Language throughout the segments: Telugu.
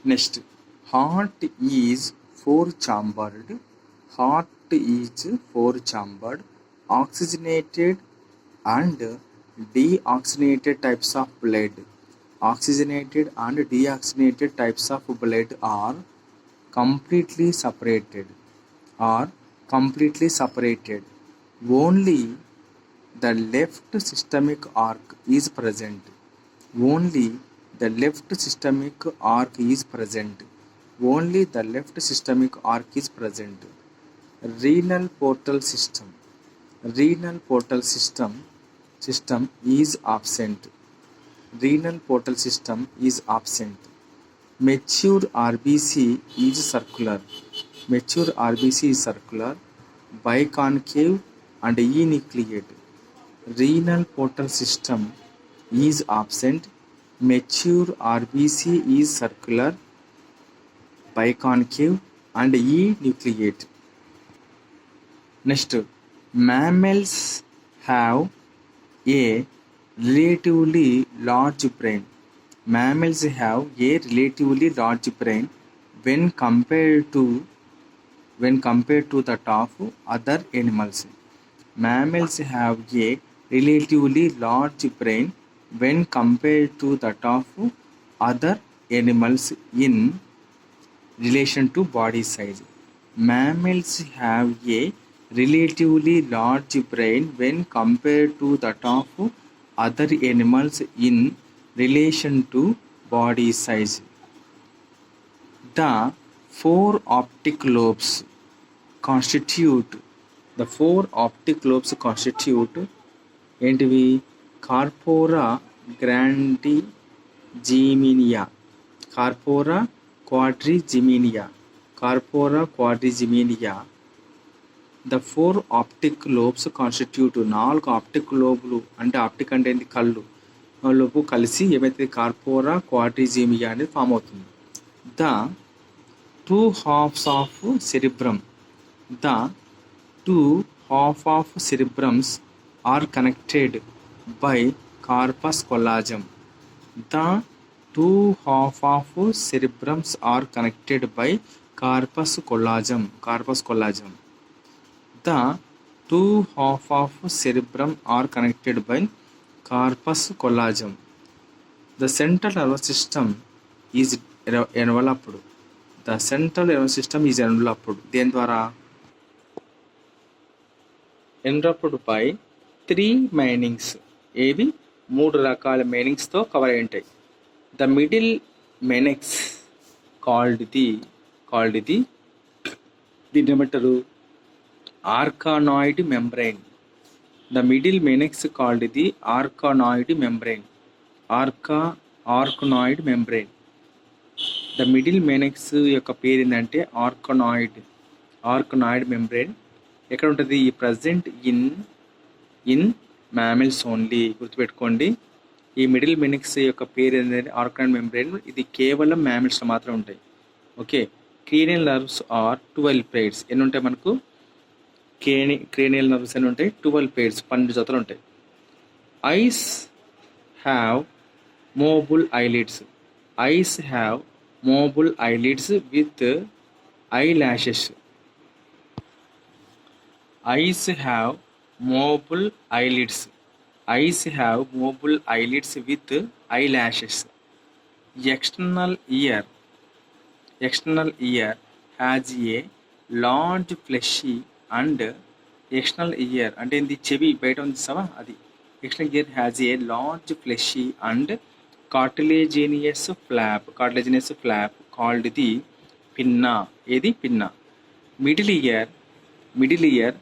Next, heart is four-chambered. Heart is four-chambered, oxygenated and deoxygenated types of blood. Oxygenated and deoxygenated types of blood are completely separated. Only the left systemic arc is present. Only the left systemic arc is present. Only the left systemic arc is present. Renal portal system. Renal portal system is absent. Renal portal system is absent. Mature RBC is circular. Mature RBC is circular, biconcave and enucleate. Renal portal system is absent. Mature RBC is circular, biconcave and enucleate. Next, mammals have a relatively large brain. Mammals have a relatively large brain when compared to that of other animals. Mammals have a relatively large brain when compared to that of other animals in relation to body size. Mammals have a relatively large brain when compared to that of other animals in relation to body size. The four optic lobes constitute ఏంటివి? కార్పోరా గ్రాండిజిమినియా, corpora quadrigemina. The four optic lobes constitute, నాలుగు ఆప్టిక్ లోబులు, అంటే ఆప్టిక్ అంటే ఏంటి? కళ్ళు లోపు కలిసి ఏమైతే కార్పోరా క్వాడ్రిజిమియా అనేది ఫామ్ అవుతుంది. The two హాఫ్స్ of cerebrum are connected by corpus callosum. The two half of cerebrums are connected by corpus callosum. The two half of cerebrum are connected by corpus callosum. The central nervous system is enveloped. దేని ద్వారా? enveloped by three minings. ఏవి? మూడు రకాల మైనింగ్స్తో కవర్ అయి ఉంటాయి. ద మిడిల్ మెనెక్స్ కాల్డ్ దీన్ని ఏమంటారు? Arachnoid membrane. The middle meninx called the arachnoid membrane. The middle meninx యొక్క పేరు ఏంటంటే ఆర్కనాయిడ్ మెంబ్రైన్. ఎక్కడ ఉంటుంది? ఈ ప్రజెంట్ ఇన్ మ్యామిల్స్ ఓన్లీ. గుర్తుపెట్టుకోండి, ఈ మిడిల్ మెనిక్స్ యొక్క పేరు ఏంటంటే ఆర్కనాయిడ్ మెంబ్రైన్. ఇది కేవలం మ్యామిల్స్లో మాత్రం ఉంటాయి. Okay. Cranial nerves are 12 pairs. ఎన్ని ఉంటాయి మనకు? క్రేనియల్ నర్వ్స్ ఎన్ని ఉంటాయి? 12 pairs, 12 జతలు ఉంటాయి. Ice have movable eyelids. With I lashes. Eyes have movable eyelids with eyelashes. External ear has a large fleshy and external ear అంటే ఇది చెవి బయట ఉంది సవా, అది. External ear has a large fleshy and cartilaginous flap called the pinna. ఏది? పిన్నా. Middle ear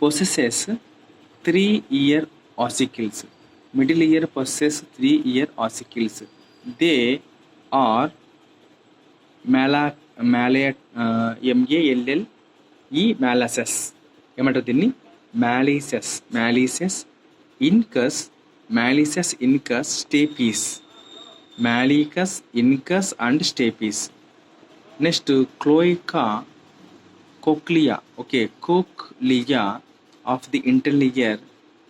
possesses 3 ear ossicles. They are malleus. ఏమంటారు దీన్ని? malleus incus stapes. Malleus incus and stapes. Next, cochlea. Okay, cochlea of the internal ear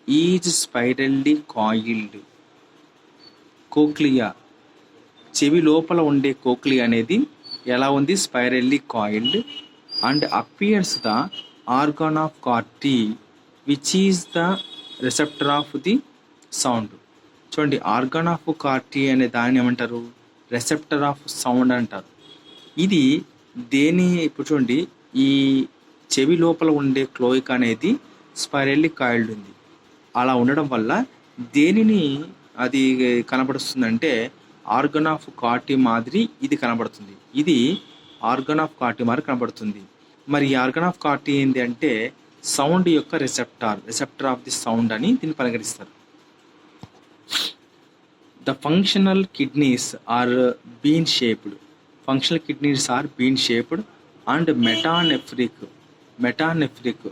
is spirally coiled. Cochlea, చెవి లోపల ఉండే కోక్లియా అనేది ఎలా ఉంది? Spirally coiled and appears the organ of Corti which is the receptor of the sound. చూడండి, ఆర్గాన్ ఆఫ్ కార్టీ అనే దాన్ని ఏమంటారు? రిసెప్టర్ ఆఫ్ సౌండ్ అంటారు. ఇది దేని ఇప్పుడు చూడండి, ఈ చెవి లోపల ఉండే క్లోయిక్ అనేది స్పైరల్లీ కాయిల్డ్ ఉంది. అలా ఉండడం వల్ల దేనిని అది కనబడుస్తుందంటే ఆర్గన్ ఆఫ్ కార్టీ మాదిరి ఇది కనబడుతుంది. ఇది ఆర్గన్ ఆఫ్ కార్టీ మాదిరి కనబడుతుంది. మరి ఈ ఆర్గన్ ఆఫ్ కార్టీ ఏంటి అంటే సౌండ్ యొక్క రిసెప్టర్ ఆఫ్ ది సౌండ్ అని దీన్ని పరిగణిస్తారు. The functional kidneys are bean shaped. Functional kidneys are bean shaped and metanephric.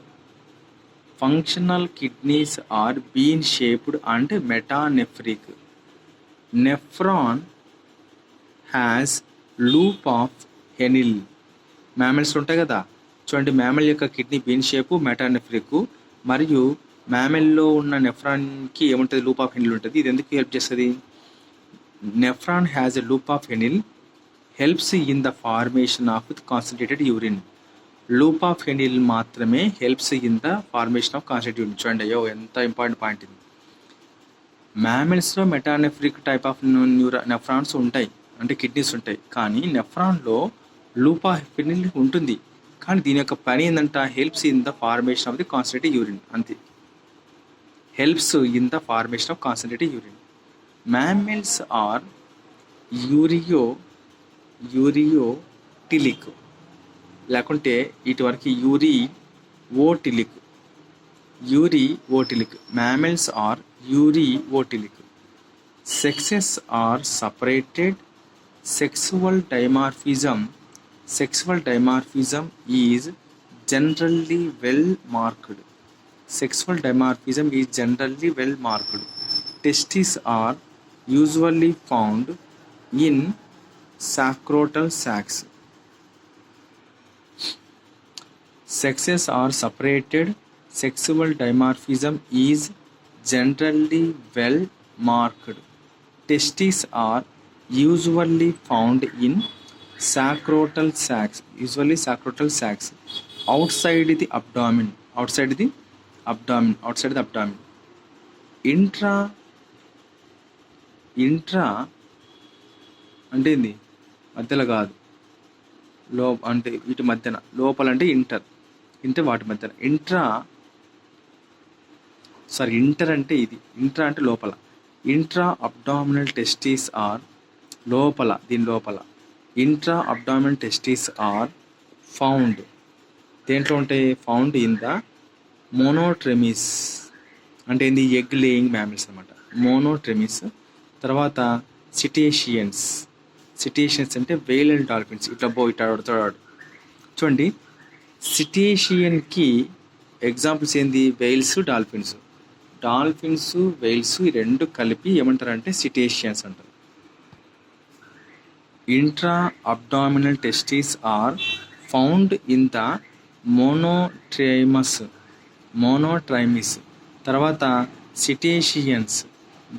Functional kidneys are bean shaped and metanephric. Nephron has loop of Henle. Mammals ఉంటాయి కదా, చూడండి మ్యామల్ యొక్క కిడ్నీ బీన్ షేపు, మెటానెఫ్రిక్. మరియు మ్యామల్లో ఉన్న నెఫ్రాన్కి ఏముంటుంది? లూప్ ఆఫ్ హెనిల్ ఉంటుంది. ఇది ఎందుకు హెల్ప్ చేస్తుంది? Nephron has a loop of Henle helps in the formation of concentrated urine. Loop of Henle మాత్రమే helps in the formation of concentrated urine. చూడండి, అయ్యో ఎంత ఇంపార్టెంట్ పాయింట్ ఇది. మ్యామల్స్లో మెటానెఫ్రిక్ టైప్ ఆఫ్ నెఫ్రాన్స్ ఉంటాయి, అంటే కిడ్నీస్ ఉంటాయి. కానీ నెఫ్రాన్లో లూప్ ఆఫ్ హెనిల్ ఉంటుంది. కానీ దీని యొక్క పని ఏంటంట? Helps in the formation of the concentrated urine. అంతే, helps in the formation of concentrated urine. Mammals are ureotelic, లేకుంటే ఇటువరకు ureotelic. Mammals are ureotelic. Sexes are separated. Sexual dimorphism is generally well marked. Testes are usually found in sacrotal sacs. Sexes are separated. Sexual dimorphism is generally well marked. Testes are usually found in sacrotal sacs. Outside the abdomen. Intra అంటే ఏంది? మధ్యలో కాదు, అంటే వీటి మధ్యన. లోపల అంటే ఇంటర్ వాటి మధ్యన. ఇంటర్ అంటే ఇది. ఇంట్రా అంటే లోపల. ఇంట్రా అబ్డామినల్ టెస్టిస్ ఆర్ లోపల, దీని లోపల. Intra abdominal testes are found. దేంట్లో ఉంటాయి? Found in the monotremes. అంటే ఏంది? ఎగ్ లేయింగ్ మ్యామల్స్ అనమాట, మోనోట్రెమిస్. తర్వాత సిటేషియన్స్ అంటే వేల్ అండ్ డాల్ఫిన్స్. ఇట్లా ఆడుతాడు. చూడండి, సిటేషియన్కి ఎగ్జాంపుల్స్ ఏంది? వెయిల్స్, డాల్ఫిన్స్, వెయిల్స్ ఈ రెండు కలిపి ఏమంటారంటే సిటేషియన్స్ అంటారు. Intra abdominal testes are found in the monotremes. తర్వాత సిటేషియన్స్,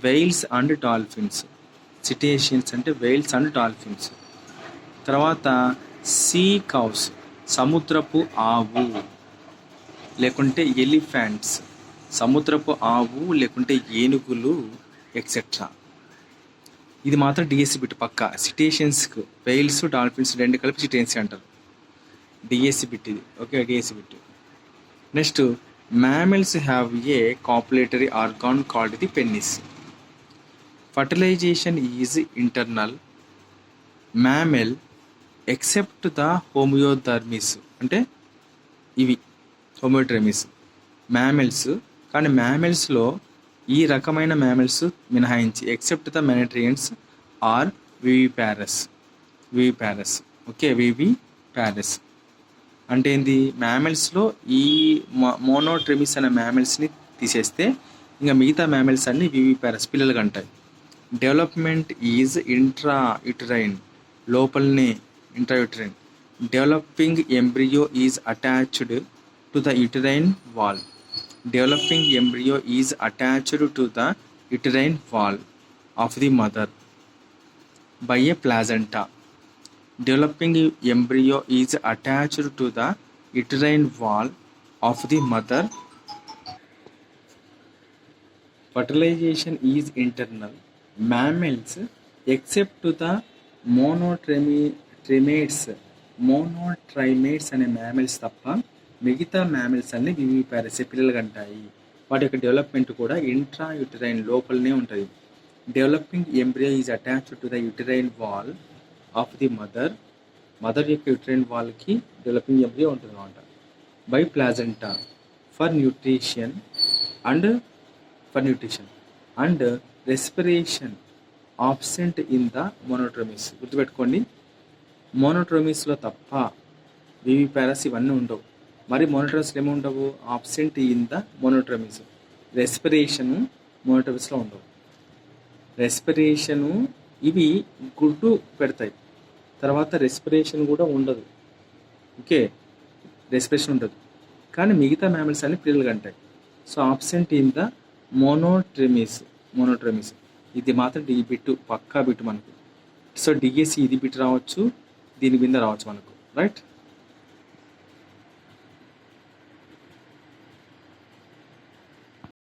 వెయిల్స్ అండ్ డాల్ఫిన్స్. తర్వాత సీ కౌస్, సముద్రపు ఆవు లేకుంటే ఎలిఫెంట్స్. సముద్రపు ఆవు లేకుంటే ఏనుగులు ఎక్సెట్రా. ఇది మాత్రం డిఎస్సి బిట్ పక్క. సిటేషియన్స్కు వెయిల్స్, డాల్ఫిన్స్ రెండు కలిపి సిటేషియన్స్ అంటారు. డిఎస్సి బిట్ ఇది. Okay, DSC bit. Next, mammals have a copulatory organ called the penis. Fertilization is internal. Mammal except the homodermis. అంటే ఇవి హోమోడ్రెమిస్ మ్యామల్స్. కానీ మ్యామల్స్లో ఈ రకమైన మ్యామల్స్ మినహాయించి, ఎక్సెప్ట్ ద మెనట్రియన్స్ ఆర్ వివిపారస్. ఓకే, వివిపారస్ అంటే ఏంది? మ్యామల్స్లో ఈ మోనోట్రెమిస్ అనే మ్యామల్స్ని తీసేస్తే ఇంకా మిగతా మ్యామల్స్ అన్ని వివిపారస్, పిల్లలుగా అంటాయి. డెవలప్మెంట్ ఈజ్ ఇంట్రాయుటరైన్, లోపలనే intrauterine. Developing embryo is attached to the uterine wall. Of the mother by a placenta. Developing embryo is attached to the uterine wall of the mother. Fertilization is internal. mammals except the monotremes అనే మ్యామిల్స్ తప్ప మిగతా మ్యామిల్స్ అన్ని వివిపారసే పిల్లలు కంటాయి. వాటి యొక్క డెవలప్మెంట్ కూడా ఇంట్రా యుటరైన్ లోపలనే ఉంటుంది. Developing embryo is attached to the uterine wall of the mother యొక్క యుటరైన్ వాల్కి డెవలపింగ్ ఎంబ్రియో ఉంటుంది అనమాట. By placenta for nutrition and respiration absent in the monotremes. గుర్తుపెట్టుకోండి, మోనోట్రమీస్లో తప్ప వివిపారస్ ఇవన్నీ ఉండవు. మరి మోనోట్రమీస్లో ఏమి ఉండవు? Absent in the monotremes. Respiration మోనోట్రమీస్లో ఉండవు. రెస్పిరేషను ఇవి గుడ్డు పెడతాయి, తర్వాత రెస్పిరేషన్ కూడా ఉండదు. ఓకే, రెస్పిరేషన్ ఉండదు, కానీ మిగతా మ్యామల్స్ అన్ని పిల్లలు కంటాయి. So absent in the monotremes. ఇది మాత్రం డి బిట్ పక్కా బిట్ మనకు. సో డిఎస్సి ఇది బిట్ రావచ్చు, దీని కింద రావచ్చు మనకు, రైట్.